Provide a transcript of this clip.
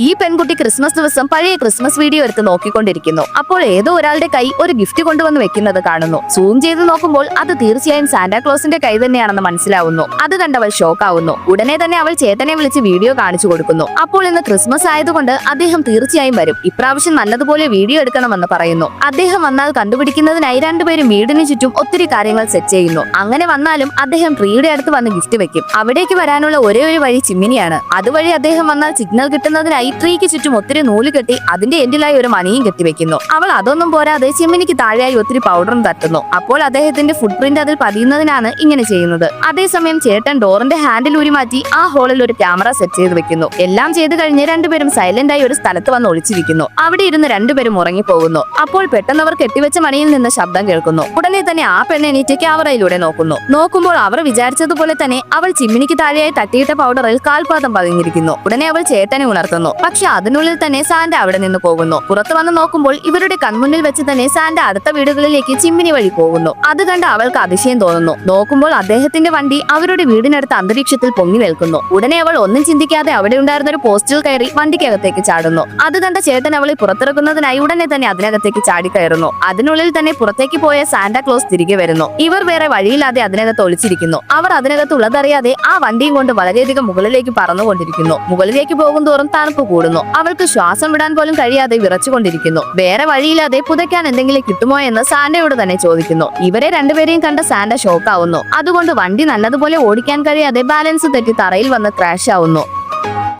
ഈ പെൺകുട്ടി ക്രിസ്മസ് ദിവസം പഴയ ക്രിസ്മസ് വീഡിയോ എടുത്ത് നോക്കിക്കൊണ്ടിരിക്കുന്നു. അപ്പോൾ ഏതോ ഒരാളുടെ കൈ ഒരു ഗിഫ്റ്റ് കൊണ്ടുവന്ന് വെക്കുന്നത് കാണുന്നു. സൂം ചെയ്ത് നോക്കുമ്പോൾ അത് തീർച്ചയായും സാന്റാക്ലോസിന്റെ കൈ തന്നെയാണെന്ന് മനസ്സിലാവുന്നു. അത് കണ്ടവൾ ഷോക്കാവുന്നു. ഉടനെ തന്നെ അവൾ ചേട്ടനെ വിളിച്ച് വീഡിയോ കാണിച്ചു കൊടുക്കുന്നു. അപ്പോൾ ഇന്ന് ക്രിസ്മസ് ആയതുകൊണ്ട് അദ്ദേഹം തീർച്ചയായും വരും. ഇപ്രാവശ്യം നല്ലതുപോലെ വീഡിയോ എടുക്കണമെന്ന് പറയുന്നു. അദ്ദേഹം വന്നാൽ കണ്ടുപിടിക്കുന്നതിനായി രണ്ടുപേരും വീടിന് ചുറ്റും ഒത്തിരി കാര്യങ്ങൾ സെറ്റ് ചെയ്യുന്നു. അങ്ങനെ വന്നാലും അദ്ദേഹം ട്രീയുടെ അടുത്ത് വന്ന് ഗിഫ്റ്റ് വെക്കും. അവിടേക്ക് വരാനുള്ള ഒരേ ഒരു വഴി ചിമ്മിനിയാണ്. അതുവഴി അദ്ദേഹം വന്നാൽ സിഗ്നൽ കിട്ടുന്നതിനായി ട്രീക്ക് ചുറ്റും ഒത്തിരി നൂല് കെട്ടി അതിന്റെ എൻഡിലായി ഒരു മണിയും കെട്ടിവെക്കുന്നു. അവൾ അതൊന്നും പോരാതെ ചിമ്മിനിക്ക് താഴെയായി ഒത്തിരി പൗഡറും തട്ടുന്നു. അപ്പോൾ അദ്ദേഹത്തിന്റെ ഫുട് പ്രിന്റ് അതിൽ പതിയുന്നതിനാണ് ഇങ്ങനെ ചെയ്യുന്നത്. അതേസമയം ചേട്ടൻ ഡോറിന്റെ ഹാൻഡിൽ ഊരി മാറ്റി ആ ഹോളിൽ ഒരു ക്യാമറ സെറ്റ് ചെയ്ത് വെക്കുന്നു. എല്ലാം ചെയ്ത് കഴിഞ്ഞ് രണ്ടുപേരും സൈലന്റ് ആയി ഒരു സ്ഥലത്ത് വന്ന് ഒളിച്ചിരിക്കുന്നു. അവിടെ ഇരുന്ന് രണ്ടുപേരും ഉറങ്ങിപ്പോകുന്നു. അപ്പോൾ പെട്ടെന്ന് അവർ കെട്ടിവെച്ച മണിയിൽ നിന്ന് ശബ്ദം കേൾക്കുന്നു. ഉടനെ തന്നെ ആ പെണ്ണ് എണീറ്റ് ക്യാമറയിലൂടെ നോക്കുമ്പോൾ അവർ വിചാരിച്ചതുപോലെ തന്നെ അവൾ ചിമ്മിനിക്ക് താഴെയായി തട്ടിയിട്ട പൗഡറിൽ കാൽപാദം പതിഞ്ഞിരിക്കുന്നു. ഉടനെ അവൾ ചേട്ടനെ ഉണർത്തുന്നു. പക്ഷെ അതിനുള്ളിൽ തന്നെ സാന്റ അവിടെ നിന്ന് പോകുന്നു. പുറത്തു വന്ന് നോക്കുമ്പോൾ ഇവരുടെ കൺമുന്നിൽ വെച്ച് തന്നെ സാന്റ അടുത്ത വീടുകളിലേക്ക് ചിമ്മിനി വഴി പോകുന്നു. അത് കണ്ട് അവൾക്ക് അതിശയം തോന്നുന്നു. നോക്കുമ്പോൾ അദ്ദേഹത്തിന്റെ വണ്ടി അവരുടെ വീടിനടുത്ത് അന്തരീക്ഷത്തിൽ പൊങ്ങി നിൽക്കുന്നു. ഉടനെ അവൾ ഒന്നും ചിന്തിക്കാതെ അവിടെ ഉണ്ടായിരുന്ന ഒരു പോസ്റ്റിൽ കയറി വണ്ടിക്കകത്തേക്ക് ചാടുന്നു. അത് കണ്ട ചേട്ടൻ അവളെ പുറത്തിറക്കുന്നതിനായി ഉടനെ തന്നെ അതിനകത്തേക്ക് ചാടി കയറുന്നു. അതിനുള്ളിൽ തന്നെ പുറത്തേക്ക് പോയ സാന്റാക്ലോസ് തിരികെ വരുന്നു. ഇവർ വേറെ വഴിയില്ലാതെ അതിനകത്ത് ഒളിച്ചിരിക്കുന്നു. അവർ അതിനകത്ത് ഉള്ളതറിയാതെ ആ വണ്ടിയും കൊണ്ട് വളരെയധികം മുകളിലേക്ക് പറന്നുകൊണ്ടിരിക്കുന്നു. മുകളിലേക്ക് പോകും തോറും തണുപ്പ് കൂടുന്നു. അവൾക്ക് ശ്വാസം വിടാൻ പോലും കഴിയാതെ വിറച്ചുകൊണ്ടിരിക്കുന്നു. വേറെ വഴിയില്ലാതെ പുതയ്ക്കാൻ എന്തെങ്കിലും കിട്ടുമോ എന്ന് സാന്റയോട് തന്നെ ചോദിക്കുന്നു. ഇവരെ രണ്ടുപേരെയും കണ്ട സാന്റ ഷോക്കാവുന്നു. അതുകൊണ്ട് വണ്ടി നല്ലതുപോലെ ഓടിക്കാൻ കഴിയാതെ ബാലൻസ് തെറ്റി തറയിൽ വന്ന് ക്രാഷ് ആവുന്നു.